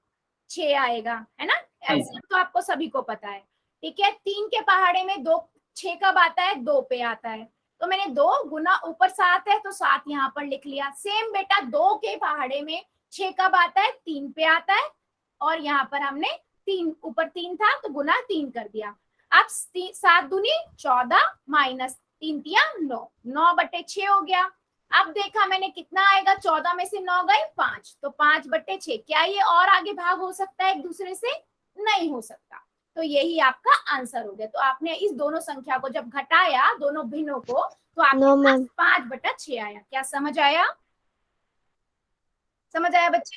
6 आएगा, है ना। एलसीएम तो आपको सभी को पता है। ठीक है, 3 के पहाड़े में 2, 6 कब आता है 2 पे आता है, तो मैंने 2 गुना ऊपर 7 है तो 7 यहाँ पर लिख लिया। सेम बेटा 2 के पहाड़े में 6 कब आता है 3 पे आता है, और यहाँ पर हमने 3 ऊपर 3 था तो गुना 3 कर दिया। अब 7 दूनी 14 माइनस 3 तिया 9, 9/6 हो गया। अब देखा मैंने कितना आएगा, 14 में से 9 गए 5, तो 5/6। क्या ये और आगे भाग हो सकता है एक दूसरे से, नहीं हो सकता। तो यही आपका आंसर हो गया। तो आपने इस दोनों संख्या को जब घटाया, दोनों भिन्नों को, तो आपके पास 5/6 आया। क्या समझ आया, समझ आया बच्चे,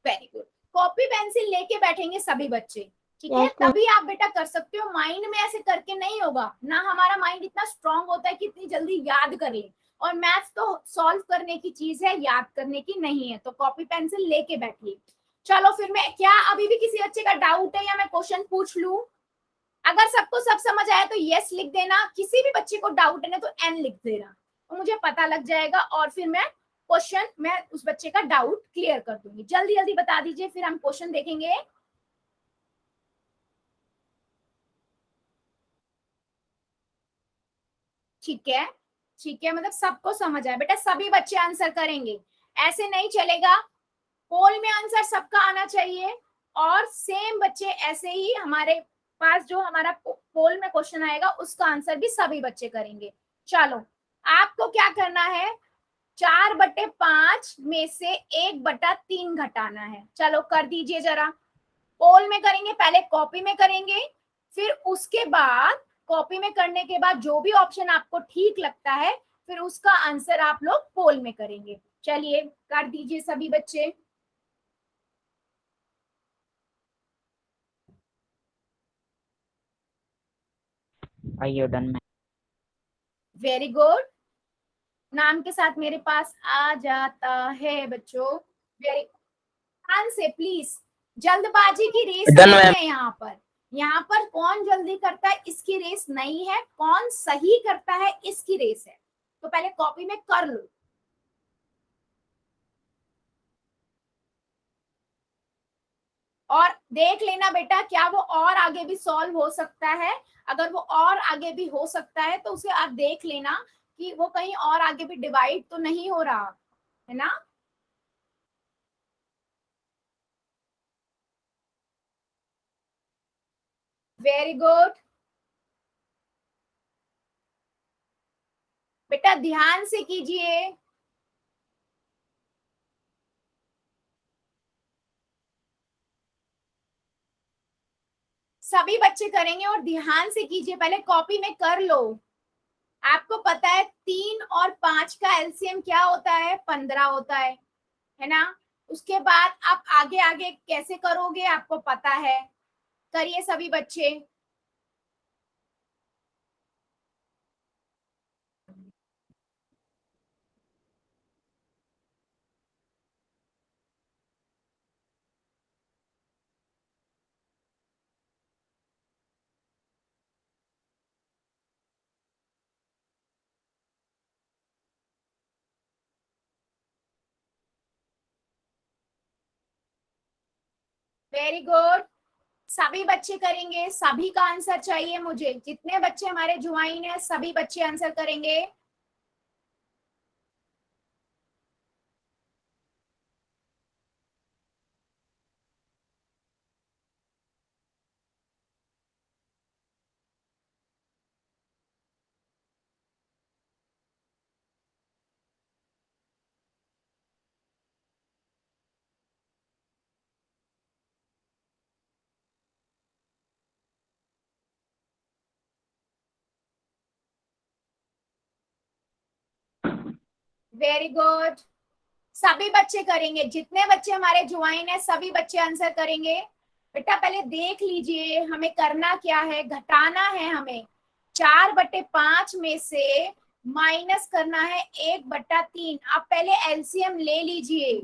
वेरी गुड। कॉपी पेंसिल लेके बैठेंगे सभी बच्चे, ठीक है, Yes, ma'am. तभी आप बेटा कर सकते हो। माइंड में ऐसे करके नहीं होगा ना, हमारा माइंड इतना स्ट्रांग होता है कि इतनी जल्दी याद कर ले, और मैथ्स तो सॉल्व करने की चीज है, याद करने की नहीं है। तो कॉपी पेंसिल लेके बैठिए। चलो फिर मैं, क्या अभी भी किसी बच्चे का डाउट है या मैं क्वेश्चन पूछ लूं? अगर सबको सब समझ आया तो यस लिख देना, किसी भी बच्चे को डाउट है ना तो एन लिख देना, तो मुझे पता लग जाएगा, और फिर मैं उस बच्चे का डाउट क्लियर कर दूंगी। जल्दी जल्दी बता दीजिए, फिर हम क्वेश्चन देखेंगे। ठीक है, ठीक है, मतलब सबको समझ आया बेटा, सभी बच्चे आंसर करेंगे, ऐसे नहीं चलेगा। पोल में आंसर सबका आना चाहिए, और सेम बच्चे ऐसे ही हमारे पास जो हमारा पोल में क्वेश्चन आएगा उसका आंसर भी सभी बच्चे करेंगे। चलो, आपको क्या करना है, 4/5 में से 1/3 घटाना है। चलो कर दीजिए जरा। पोल में करेंगे, पहले कॉपी में करेंगे, फिर उसके बाद कॉपी में करने के बाद जो भी ऑप्शन आपको ठीक लगता है फिर उसका आंसर आप लोग पोल में करेंगे। चलिए कर दीजिए सभी बच्चे। आइए डन में। वेरी गुड, नाम के साथ मेरे पास आ जाता है बच्चों। वेरी, ध्यान से प्लीज, जल्दबाजी की रेस Done, नहीं ma'am. है यहाँ पर। यहाँ पर कौन जल्दी करता है इसकी रेस नहीं है, कौन सही करता है इसकी रेस है। तो पहले कॉपी में कर लो, और देख लेना बेटा क्या वो और आगे भी सॉल्व हो सकता है। अगर वो और आगे भी हो सकता है तो उसे आप देख लेना कि वो कहीं और आगे भी डिवाइड तो नहीं हो रहा है ना। वेरी गुड बेटा, ध्यान से कीजिए। सभी बच्चे करेंगे और ध्यान से कीजिए, पहले कॉपी में कर लो। आपको पता है 3 और 5 का एलसीएम क्या होता है, 15 होता है ना। उसके बाद आप आगे आगे कैसे करोगे आपको पता है, करिए सभी बच्चे। वेरी गुड, सभी बच्चे करेंगे, सभी का आंसर चाहिए मुझे। जितने बच्चे हमारे ज्वाइन है सभी बच्चे आंसर करेंगे। वेरी गुड, सभी बच्चे करेंगे, जितने बच्चे हमारे ज्वाइन है सभी बच्चे आंसर करेंगे। बेटा पहले देख लीजिए हमें करना क्या है, घटाना है हमें। 4/5 में से माइनस करना है 1/3। आप पहले एलसीएम ले लीजिए।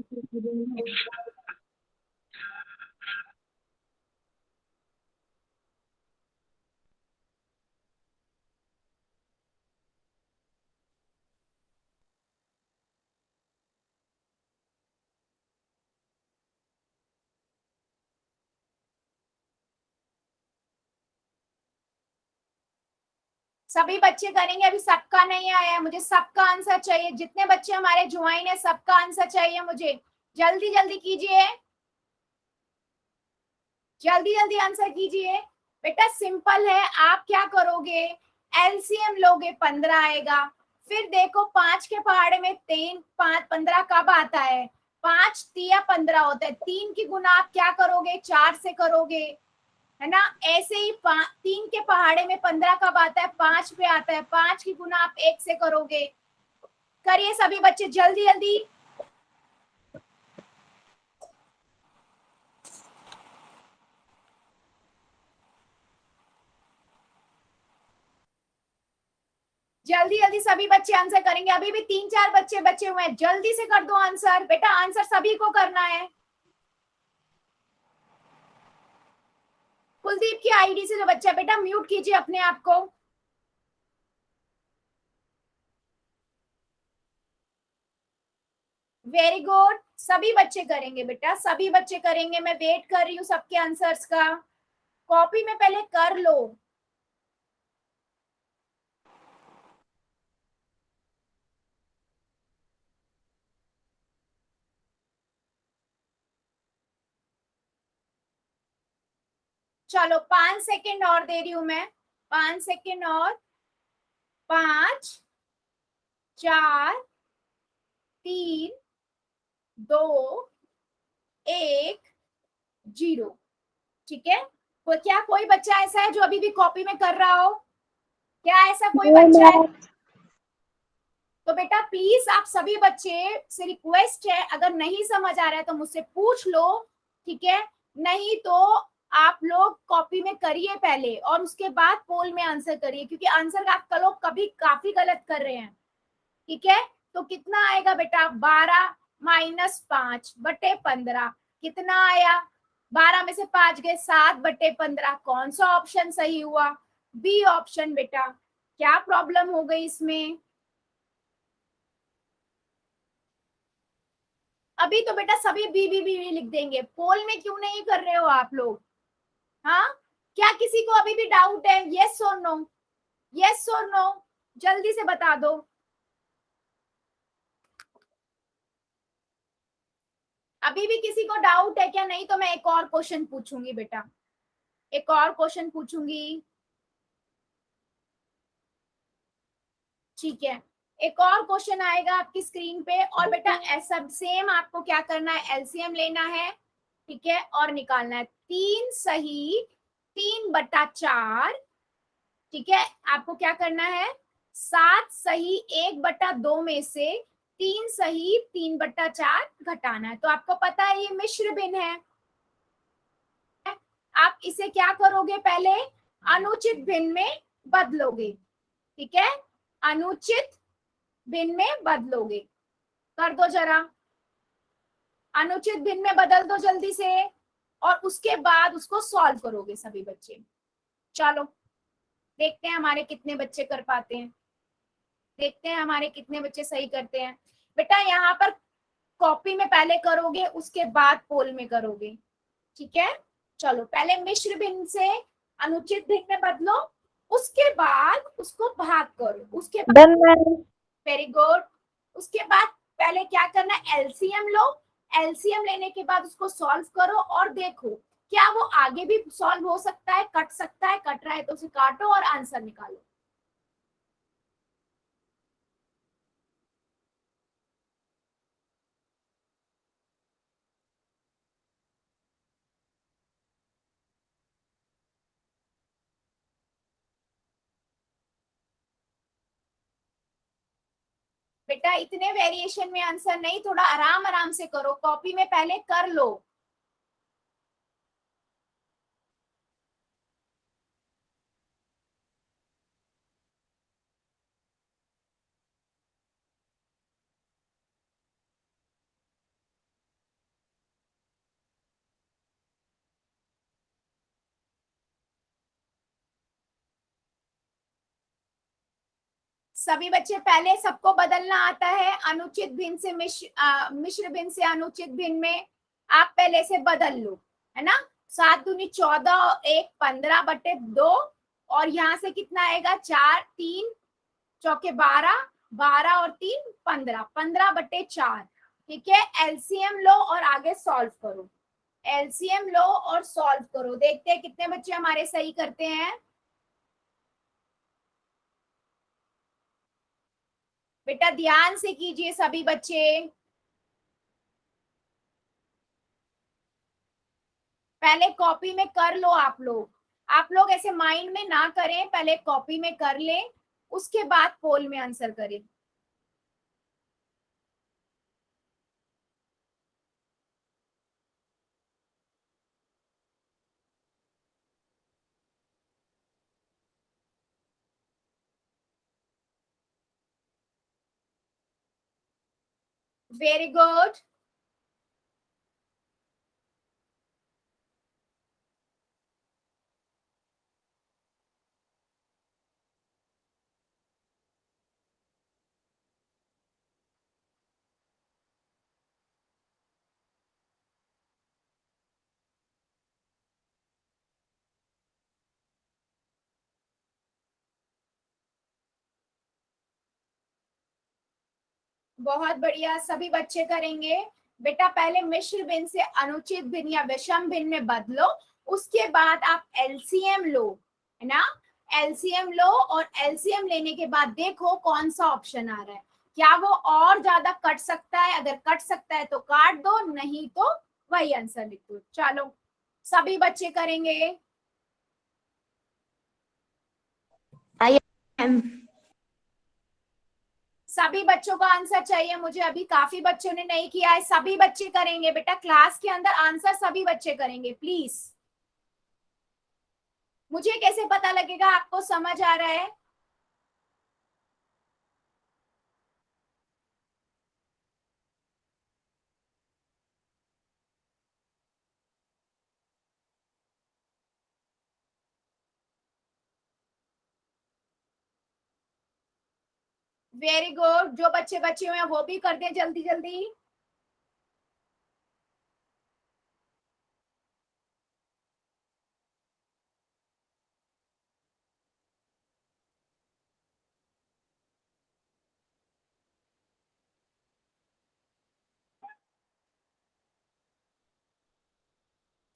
सभी बच्चे करेंगे, अभी सबका नहीं आया है, मुझे सबका आंसर चाहिए। जितने बच्चे हमारे ज्वाइन है सबका आंसर चाहिए मुझे। जल्दी जल्दी कीजिए, जल्दी जल्दी आंसर कीजिए। बेटा सिंपल है, आप क्या करोगे, एलसीएम लोगे 15 आएगा। फिर देखो 5 के पहाड़े में 3 5 15 कब आता है, 5 तिया 15 होता है। 3 की गुना आप क्या करोगे, 4 से करोगे, है ना। ऐसे ही 3 के पहाड़े में 15 कब आता है, 5 पे आता है। 5 की गुना आप 1 से करोगे। करिए सभी बच्चे जल्दी जल्दी। जल्दी जल्दी सभी बच्चे आंसर करेंगे, अभी भी 3-4 बच्चे बचे हुए हैं, जल्दी से कर दो आंसर बेटा, आंसर सभी को करना है। कुलदीप की आईडी से जो बच्चा, बेटा म्यूट कीजिए अपने आप को। वेरी गुड, सभी बच्चे करेंगे बेटा, सभी बच्चे करेंगे, मैं वेट कर रही हूँ सबके आंसर्स का। कॉपी में पहले कर लो। चलो 5 सेकेंड और दे रही हूं मैं, 5 सेकेंड और, 5, 4, 3, 2, 1, 0। ठीक है, क्या कोई बच्चा ऐसा है जो अभी भी कॉपी में कर रहा हो? क्या ऐसा कोई बच्चा है? तो बेटा प्लीज आप सभी बच्चे से रिक्वेस्ट है, अगर नहीं समझ आ रहा है तो मुझसे पूछ लो, ठीक है? नहीं तो आप लोग कॉपी में करिए पहले और उसके बाद पोल में आंसर करिए, क्योंकि आंसर आप लोग कभी काफी गलत कर रहे हैं। ठीक है, तो कितना आएगा बेटा? 12 माइनस 5/15 कितना आया? 12 में से 5 गए, 7/15। कौन सा ऑप्शन सही हुआ? बी ऑप्शन बेटा। क्या प्रॉब्लम हो गई इसमें? अभी तो बेटा सभी बी लिख देंगे, पोल में क्यों नहीं कर रहे हो आप लोग? हाँ, क्या किसी को अभी भी डाउट है? यस और नो, यस और नो, जल्दी से बता दो। अभी भी किसी को डाउट है क्या? नहीं तो मैं एक और क्वेश्चन पूछूंगी बेटा, एक और क्वेश्चन पूछूंगी। ठीक है, एक और क्वेश्चन आएगा आपकी स्क्रीन पे, और बेटा ऐसा सेम आपको क्या करना है? एलसीएम लेना है, ठीक है, और निकालना है। 3 सही 3/4, ठीक है, आपको क्या करना है? 7 सही 1/2 में से 3 सही 3/4 घटाना है। तो आपको पता है ये मिश्र भिन्न है। आप इसे क्या करोगे? पहले अनुचित भिन्न में बदलोगे, ठीक है, अनुचित भिन्न में बदलोगे। कर दो जरा, अनुचित भिन्न में बदल दो जल्दी से, और उसके बाद उसको सॉल्व करोगे सभी बच्चे। चलो देखते हैं हमारे कितने बच्चे कर पाते हैं, देखते हैं हमारे कितने बच्चे सही करते हैं। बेटा यहाँ पर कॉपी में पहले करोगे, उसके बाद पोल में करोगे, ठीक है? चलो पहले मिश्र भिन्न से अनुचित भिन्न में बदलो, उसके बाद उसको भाग करो, उसके बाद डन मैम। Very good. उसके बाद पहले क्या करना है? एलसीएम लो, एलसीएम लेने के बाद उसको सॉल्व करो और देखो क्या वो आगे भी सॉल्व हो सकता है, कट सकता है, कट रहा है तो उसे काटो और आंसर निकालो। बेटा इतने वेरिएशन में आंसर नहीं, थोड़ा आराम आराम से करो, कॉपी में पहले कर लो। सभी बच्चे पहले, सबको बदलना आता है अनुचित भिन्न से मिश्र भिन्न से अनुचित भिन्न में। आप पहले से बदल लो, है ना? 7 दूनी 14, 1 15/2, और यहाँ से कितना आएगा? 4 3 चौके 12, 12 और 3 15, 15/4। ठीक है, एलसीएम लो और आगे सॉल्व करो, एलसीएम लो और सॉल्व करो। देखते हैं कितने बच्चे हमारे सही करते हैं। बेटा ध्यान से कीजिए सभी बच्चे, पहले कॉपी में कर लो। आप लोग ऐसे माइंड में ना करें, पहले कॉपी में कर लें, उसके बाद पोल में आंसर करें। Very good. बहुत बढ़िया, सभी बच्चे करेंगे। बेटा पहले मिश्र भिन्न से अनुचित भिन्न या विषम भिन्न में बदलो, उसके बाद आप एलसीएम लो, है ना। एलसीएम लो और एलसीएम लेने के बाद देखो कौन सा ऑप्शन आ रहा है, क्या वो और ज्यादा कट सकता है, अगर कट सकता है तो काट दो, नहीं तो वही आंसर लिख दो। चलो सभी बच्चे करेंगे। सभी बच्चों का आंसर चाहिए मुझे, अभी काफी बच्चों ने नहीं किया है। सभी बच्चे करेंगे बेटा, क्लास के अंदर आंसर सभी बच्चे करेंगे प्लीज। मुझे कैसे पता लगेगा आपको समझ आ रहा है? वेरी गुड, जो बच्चे बच्चे हुए हैं वो भी कर दें जल्दी जल्दी।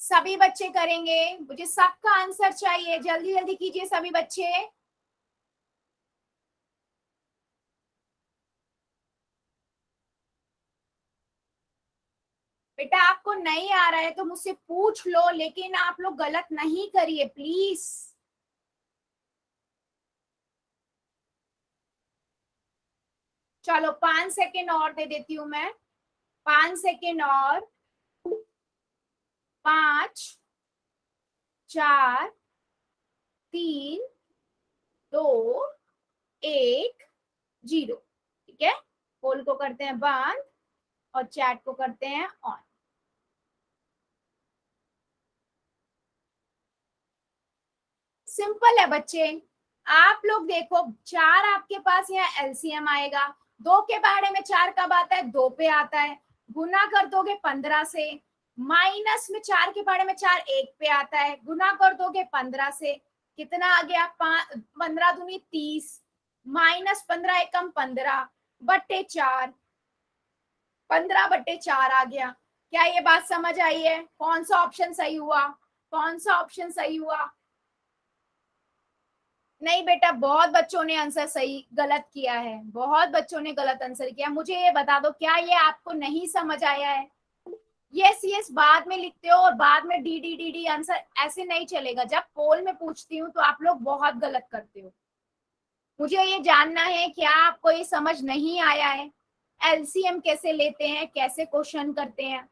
सभी बच्चे करेंगे, मुझे सबका आंसर चाहिए, जल्दी जल्दी कीजिए सभी बच्चे। बेटा आपको नहीं आ रहा है तो मुझसे पूछ लो, लेकिन आप लोग गलत नहीं करिए प्लीज। चलो 5 सेकेंड और दे देती हूँ मैं, 5 सेकेंड और। 5, 4, 3, 2, 1, 0। ठीक है, पोल को करते हैं बंद और चैट को करते हैं ऑन। सिंपल है बच्चे, आप लोग देखो 4 आपके पास यहाँ एलसीएम आएगा, 2 के बारे में 4 कब आता है, 2 पे आता है, गुना कर दोगे 15 से, माइनस में 4 के बारे में 4 1 पे आता है, गुना कर दोगे 15 से, कितना आ गया 15 दूनी 30, माइनस 15 एकम 15 बट्टे 4, 15/4 आ गया। क्या ये बात समझ आई है? कौन सा ऑप्शन सही हुआ, कौन सा ऑप्शन सही हुआ? नहीं बेटा, बहुत बच्चों ने आंसर सही गलत किया है, बहुत बच्चों ने गलत आंसर किया। मुझे ये बता दो, क्या ये आपको नहीं समझ आया है? यस यस बाद में लिखते हो और बाद में D D D D answer, ऐसे नहीं चलेगा। जब पोल में पूछती हूँ तो आप लोग बहुत गलत करते हो। मुझे ये जानना है क्या आपको ये समझ नहीं आया है, एलसीएम कैसे लेते हैं, कैसे क्वेश्चन करते हैं।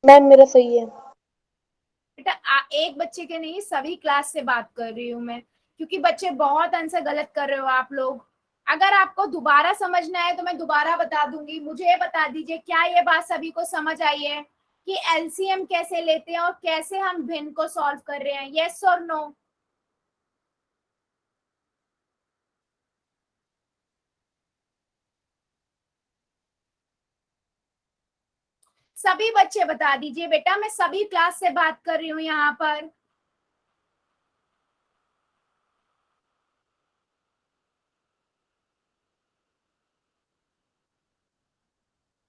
मैम मेरा सही है। बेटा एक बच्चे के नहीं, सभी क्लास से बात कर रही हूँ मैं, क्योंकि बच्चे बहुत आंसर गलत कर रहे हो आप लोग। अगर आपको दोबारा समझना है तो मैं दोबारा बता दूंगी। मुझे ये बता दीजिए, क्या ये बात सभी को समझ आई है कि एलसीएम कैसे लेते हैं और कैसे हम भिन्न को सॉल्व कर रहे हैं? यस और नो? सभी बच्चे बता दीजिए बेटा, मैं सभी क्लास से बात कर रही हूँ यहाँ पर।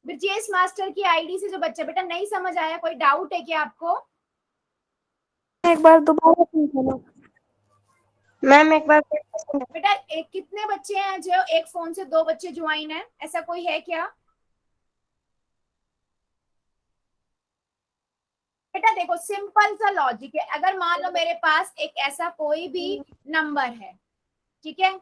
ब्रजेश मास्टर की आईडी से जो बच्चा, बेटा नहीं समझ आया, कोई डाउट है क्या आपको? एक बार दोबारा पूछना मैम, एक बार। बेटा कितने बच्चे हैं जो एक फोन से 2 बच्चे ज्वाइन है, ऐसा कोई है क्या? बेटा देखो सिंपल सा लॉजिक है, अगर मान लो मेरे पास एक ऐसा कोई भी नंबर है, ठीक है,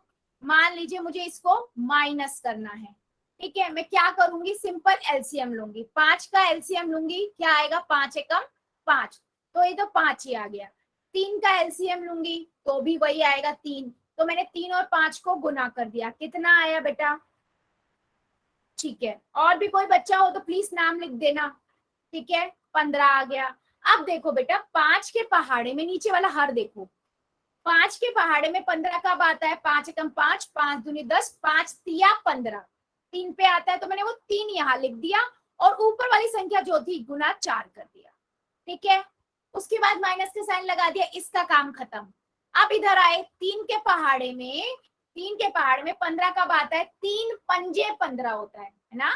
मान लीजिए मुझे इसको माइनस करना है, ठीक है, मैं क्या करूंगी, सिंपल एलसीएम लूंगी, 5 का एलसीएम लूंगी, क्या आएगा, 5 एकम 5, तो ये तो 5 ही आ गया। 3 का एलसीएम लूंगी तो भी वही आएगा 3, तो मैंने 3 और 5 को गुना कर दिया, कितना आया बेटा? ठीक है, और भी कोई बच्चा हो तो प्लीज नाम लिख देना। ठीक है, 15 आ गया। अब देखो बेटा 5 के पहाड़े में नीचे वाला हर देखो, 5 के पहाड़े में 15 कब आता है? 5 एकम 5, 5 दूनी 10, 5 तिया 15, 3 पे आता है तो मैंने वो 3 यहाँ लिख दिया और ऊपर वाली संख्या जो थी गुना 4 कर दिया। ठीक है, उसके बाद माइनस के साइन लगा दिया, इसका काम खत्म। अब इधर आए 3 के पहाड़े में, 3 के पहाड़े में 15 कब आता है? 3 पंजे 15 होता है ना,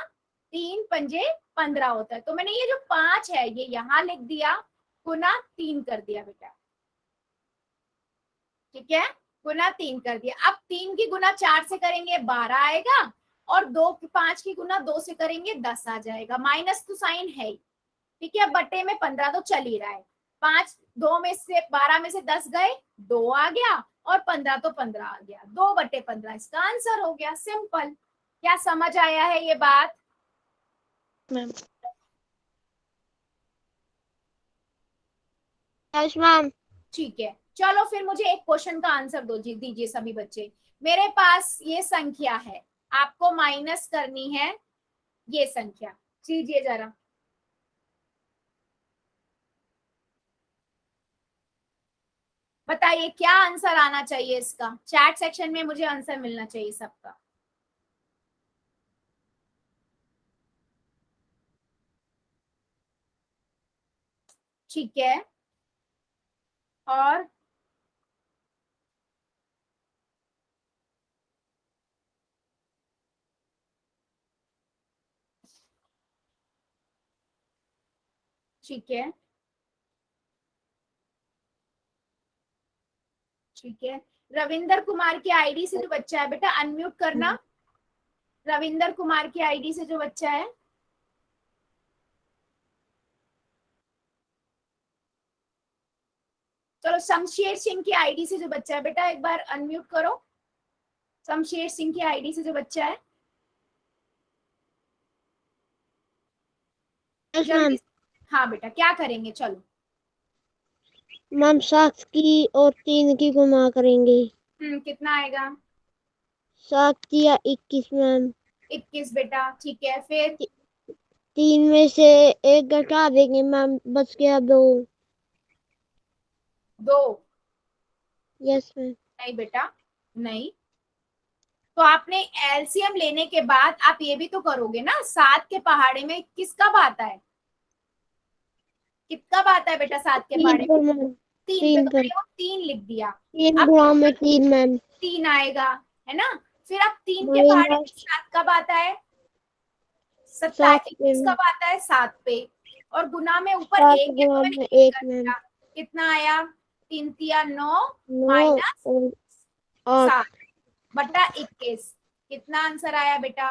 3 पंजे 15 होता है। तो मैंने ये जो 5 है ये यहाँ लिख दिया, गुना 3 कर दिया बेटा। ठीक है, गुना 3 कर दिया। अब 3 की गुना 4 से करेंगे 12 आएगा और 5 की गुना 2 से करेंगे 10 आ जाएगा। माइनस तो साइन है ही। ठीक है, बट्टे में 15 तो चल ही रहा है। 5 2 में से 12 में से 10 गए, 2 आ गया और 15 तो 15 आ गया, 2/15 इसका आंसर हो गया। सिंपल। क्या समझ आया है ये बात? मैम। Yes ma'am. ठीक है, चलो फिर मुझे एक क्वेश्चन का आंसर दो जी, दीजिए सभी बच्चे। मेरे पास ये संख्या है, आपको माइनस करनी है ये संख्या, कीजिए जरा। बताइए क्या आंसर आना चाहिए इसका, चैट सेक्शन में मुझे आंसर मिलना चाहिए सबका। ठीक है, और ठीक है, ठीक है, रविंदर कुमार की आईडी से जो बच्चा है बेटा अनम्यूट करना। रविंदर कुमार की आईडी से जो बच्चा है, चलो शमशेर सिंह की आईडी से जो बच्चा है बेटा एक बार अनम्यूट करो। शमशेर सिंह की आईडी से जो बच्चा है यस मैम। जल्दी। हाँ बेटा क्या करेंगे, चलो। मैम 7 की और 3 की गुना करेंगे। कितना आएगा? 7 या 21 मैम। 21 बेटा, ठीक है, फिर 3 में से 1 घटा देंगे मैम, बच गया 2। 2। Yes ma'am. नहीं बेटा, नहीं। तो आपने एलसीएम लेने के बाद आप ये भी तो करोगे ना, 7 के पहाड़े में किस कब आता है? कितना आता है बेटा 7 के 3 पहाड़े पर में? मैम। 3 पे, 3 तो पर मैंने वो 3 लिख दिया। 3 अब गुणा में 3 मैम। 3 आएगा, है ना। फिर अब 3 के पहाड़े में माइनस 7 कब आता है? 7 पे 21 कब आता है? 7 पे। और गुना में ऊपर 7 1 है तो गुणा मैंने में 1 1 कर मैम। दिया। कितना आया? 3 तिया 9 9 माइनस और 8 7 बटा 21। कितना आंसर आया बेटा?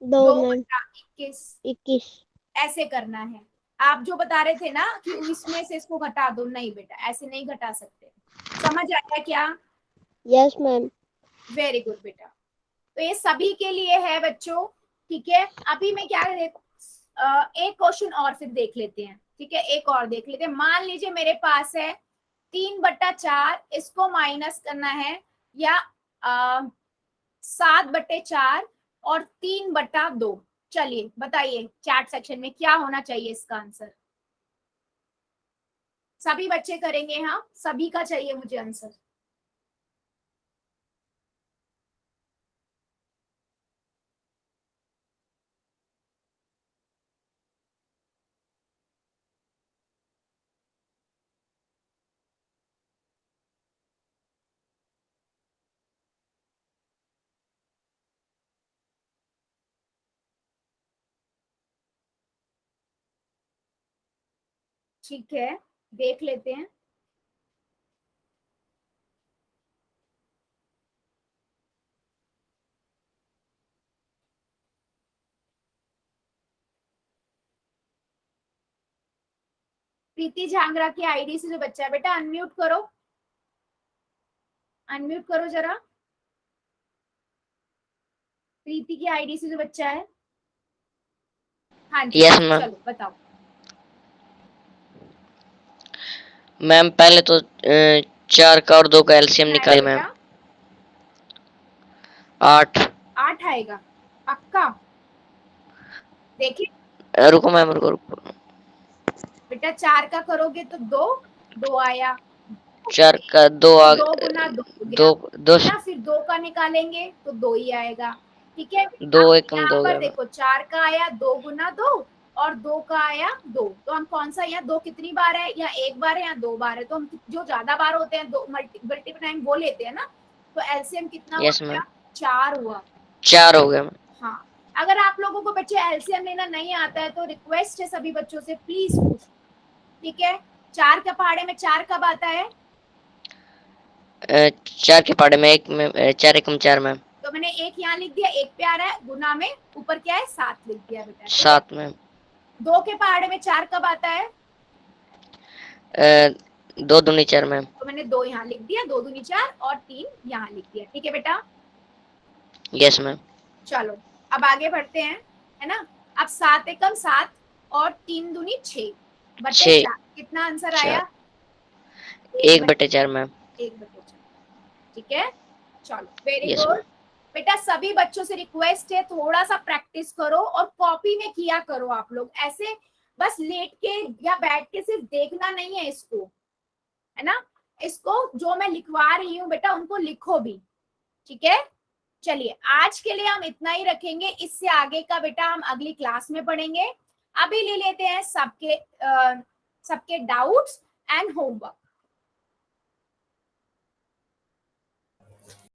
2 2 मैम। बटा 21। 21। ऐसे करना है। आप जो बता रहे थे ना कि इसमें से इसको घटा दो, नहीं बेटा ऐसे नहीं घटा सकते। समझ आया क्या? Yes ma'am. वेरी गुड बेटा। तो ये सभी के लिए है बच्चों। ठीक है, अभी मैं क्या एक क्वेश्चन और फिर देख लेते हैं। ठीक है, एक और देख लेते हैं। मान लीजिए मेरे पास है 3/4, इसको माइनस करना है, या 7/4 और 3/2। चलिए बताइए चैट सेक्शन में क्या होना चाहिए इसका आंसर। सभी बच्चे करेंगे, हाँ सभी का चाहिए मुझे आंसर। ठीक है, देख लेते हैं। प्रीति झांगरा की आईडी से जो बच्चा है बेटा अनम्यूट करो, अनम्यूट करो जरा। प्रीति की आईडी से जो बच्चा है, हाँ जी यस मैम। चलो बताओ। मैम पहले तो 4 का और 2 का एलसीएम कितना निकाले आएगा मैम। बेटा? 8। 8 आएगा पक्का? देखिए रुको मैम, रुको। बेटा 4 का करोगे तो 2 आया, 4 का 2 आ 2 गुना 2 हो गया 2 है ना, फिर 2 का निकालेंगे तो 2 ही आएगा। ठीक है, 2 अब एकम 2 यहाँ हो पर गया मैम। देखो 4 का आया 2 गुना 2 और 2 का आया 2, तो हम कौन सा, यहाँ 2 कितनी बार है, या एक बार है या 2 बार है, तो हम जो ज्यादा बार होते हैं 2 मल्टीपल टाइम वो लेते हैं ना, तो एलसीएम कितना हुआ यस मैम, बेटा? 4 हुआ। 4 हो गया मैम। हाँ, अगर आप लोगों को बच्चे एलसीएम लेना नहीं आता है तो रिक्वेस्ट है सभी बच्चों से, प्लीज पूछ। ठीक है, 4 के पहाड़े में 4 कब आता है? 4 के पहाड़े में 1 में 4 एकम 4 मैम। तो मैंने 1 यहाँ लिख दिया, 1 पे आ रहा है, गुना में ऊपर क्या है 7 लिख दिया बेटा। ठीक है, 7 मैम। 2 के पहाड़े में 4 कब आता है? 2 दूनी 4 मैम। तो मैंने 2 यहाँ लिख दिया, 2 दूनी 4 और 3 यहाँ लिख दिया। ठीक है बेटा, यस मैम। चलो अब आगे बढ़ते हैं, है ना। अब 7 एकम 7 और 3 दूनी 6 बटे 6। 4, कितना आंसर 4। आया? 1/4 मैम। 1/4। ठीक है, चलो वेरी यस गुड मैम। बेटा। सभी बच्चों से रिक्वेस्ट है थोड़ा सा प्रैक्टिस करो और कॉपी में किया करो आप लोग, ऐसे बस लेट के या बैठ के सिर्फ देखना नहीं है इसको, है ना। इसको जो मैं लिखवा रही हूँ बेटा उनको लिखो भी। ठीक है, चलिए आज के लिए हम इतना ही रखेंगे, इससे आगे का बेटा हम अगली क्लास में पढ़ेंगे। अभी ले लेते हैं सबके डाउट्स एंड होमवर्क।